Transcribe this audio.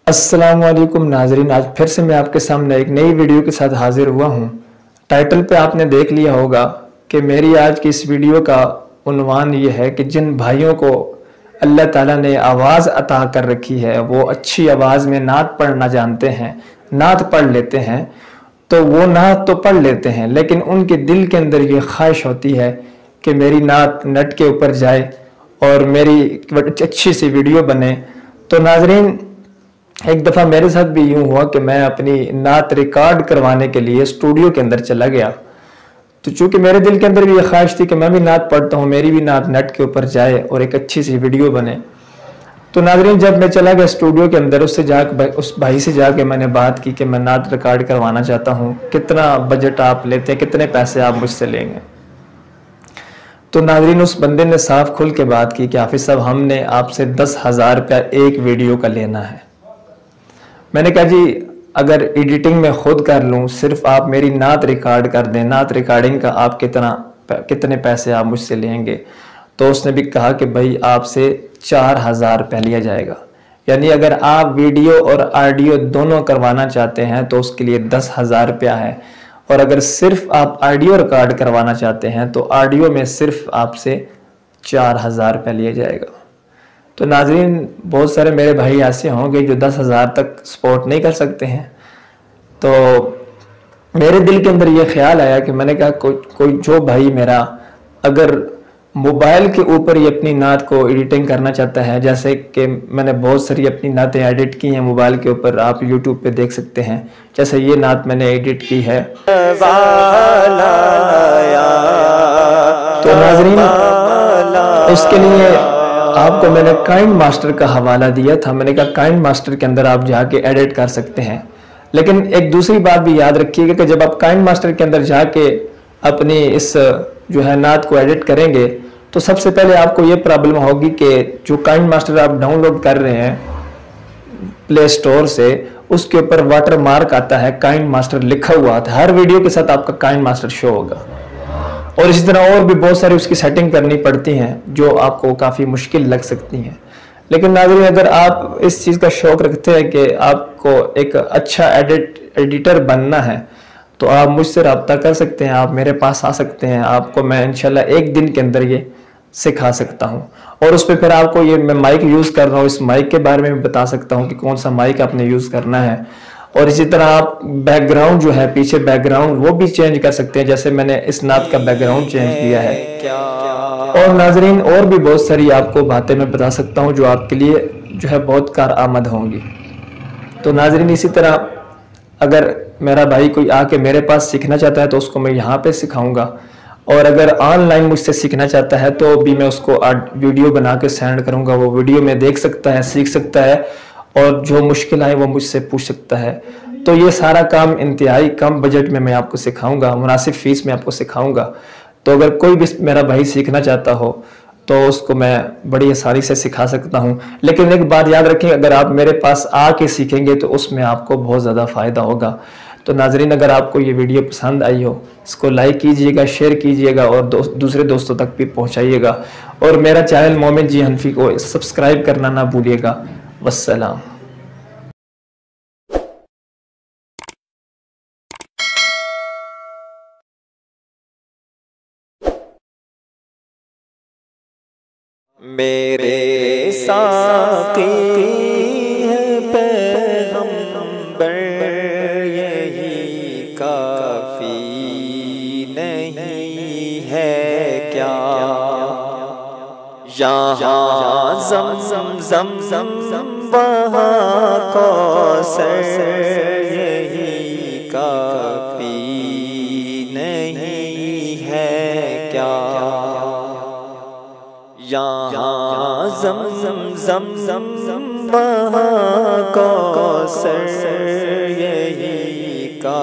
अस्सलामुअलैकुम नाजरीन, आज फिर से मैं आपके सामने एक नई वीडियो के साथ हाजिर हुआ हूँ। टाइटल पे आपने देख लिया होगा कि मेरी आज की इस वीडियो का उन्वान ये है कि जिन भाइयों को अल्लाह ताला ने आवाज़ अता कर रखी है, वो अच्छी आवाज़ में नात पढ़ना जानते हैं, नात पढ़ लेते हैं, तो वो नात तो पढ़ लेते हैं, लेकिन उनके दिल के अंदर ये ख्वाहिश होती है कि मेरी नात नेट के ऊपर जाए और मेरी अच्छी सी वीडियो बने। तो नाजरीन, एक दफ़ा मेरे साथ भी यूं हुआ कि मैं अपनी नात रिकॉर्ड करवाने के लिए स्टूडियो के अंदर चला गया। तो चूंकि मेरे दिल के अंदर भी ये ख्वाहिश थी कि मैं भी नात पढ़ता हूँ, मेरी भी नात नेट के ऊपर जाए और एक अच्छी सी वीडियो बने। तो नाज़रीन, जब मैं चला गया स्टूडियो के अंदर, उस भाई से जाके मैंने बात की कि मैं नात रिकॉर्ड करवाना चाहता हूँ, कितना बजट आप लेते हैं, कितने पैसे आप मुझसे लेंगे। तो नाज़रीन, उस बंदे ने साफ खुल के बात की कि हाफिज़ साहब, हमने आपसे 10,000 रुपया एक वीडियो का लेना है। मैंने कहा जी, अगर एडिटिंग में खुद कर लूँ, सिर्फ आप मेरी नात रिकॉर्ड कर दें, नात रिकॉर्डिंग का आप कितने पैसे आप मुझसे लेंगे। तो उसने भी कहा कि भाई आपसे 4,000 रुपया लिया जाएगा, यानी अगर आप वीडियो और ऑडियो दोनों करवाना चाहते हैं तो उसके लिए 10,000 रुपया है, और अगर सिर्फ आप ऑडियो रिकॉर्ड करवाना चाहते हैं तो ऑडियो में सिर्फ आपसे 4,000 रुपया लिया जाएगा। तो नाज़रीन, बहुत सारे मेरे भाई ऐसे होंगे जो 10,000 तक सपोर्ट नहीं कर सकते हैं। तो मेरे दिल के अंदर ये ख्याल आया कि मैंने कहा कोई जो भाई मेरा अगर मोबाइल के ऊपर ही अपनी नात को एडिटिंग करना चाहता है, जैसे कि मैंने बहुत सारी अपनी नातें एडिट की हैं मोबाइल के ऊपर, आप यूट्यूब पे देख सकते हैं। जैसे ये नात मैंने एडिट की है। तो नाज़रीन, उसके लिए आपको मैंने काइंड मास्टर का हवाला दिया था। मैंने कहा काइंड मास्टर के अंदर आप जाके एडिट कर सकते हैं। लेकिन एक दूसरी बात भी याद रखिएगा कि जब आप काइंड मास्टर के अंदर जाके अपनी इस जो है नात को एडिट करेंगे, तो सबसे पहले आपको ये प्रॉब्लम होगी कि जो काइंड मास्टर आप डाउनलोड कर रहे हैं प्ले स्टोर से, उसके ऊपर वाटर मार्क आता है, काइंड मास्टर लिखा हुआ आता है, हर वीडियो के साथ आपका काइंड मास्टर शो होगा। और इसी तरह और भी बहुत सारी उसकी सेटिंग करनी पड़ती हैं जो आपको काफ़ी मुश्किल लग सकती हैं। लेकिन नाज़रीन, अगर आप इस चीज़ का शौक़ रखते हैं कि आपको एक अच्छा एडिटर बनना है, तो आप मुझसे रब्ता कर सकते हैं, आप मेरे पास आ सकते हैं। आपको मैं इंशाल्लाह एक दिन के अंदर ये सिखा सकता हूँ। और उस पर फिर आपको ये मैं माइक यूज़ कर रहा हूँ, इस माइक के बारे में बता सकता हूँ कि कौन सा माइक आपने यूज़ करना है। और इसी तरह आप बैकग्राउंड जो है, पीछे बैकग्राउंड, वो भी चेंज कर सकते हैं, जैसे मैंने इस नात का बैकग्राउंड चेंज किया है। और नाजरीन, और भी बहुत सारी आपको बातें मैं बता सकता हूँ जो आपके लिए जो है बहुत कारआमद होंगी। तो नाजरीन, इसी तरह अगर मेरा भाई कोई आके मेरे पास सीखना चाहता है तो उसको मैं यहाँ पे सिखाऊंगा, और अगर ऑनलाइन मुझसे सीखना चाहता है तो भी मैं उसको वीडियो बना के सेंड करूँगा। वो वीडियो में देख सकता है, सीख सकता है, और जो मुश्किल आए वो मुझसे पूछ सकता है। तो ये सारा काम इंतहाई कम बजट में मैं आपको सिखाऊंगा, मुनासिब फीस में आपको सिखाऊंगा। तो अगर कोई भी मेरा भाई सीखना चाहता हो तो उसको मैं बड़ी आसानी से सिखा सकता हूँ। लेकिन एक बात याद रखें, अगर आप मेरे पास आके सीखेंगे तो उसमें आपको बहुत ज़्यादा फ़ायदा होगा। तो नाजरीन, अगर आपको ये वीडियो पसंद आई हो, इसको लाइक कीजिएगा, शेयर कीजिएगा और दूसरे दोस्तों तक भी पहुँचाइएगा। और मेरा चैनल मोमिन जी हनफी को सब्सक्राइब करना ना भूलिएगा। वस्सलाम। मेरे साक़ी है पैगंबर, यही काफ़ी नहीं है क्या? यहाँ ज़म वहाँ कौसर, यही काफ़ी नहीं है क्या? यहाँ ज़म वहाँ कौसर, यही का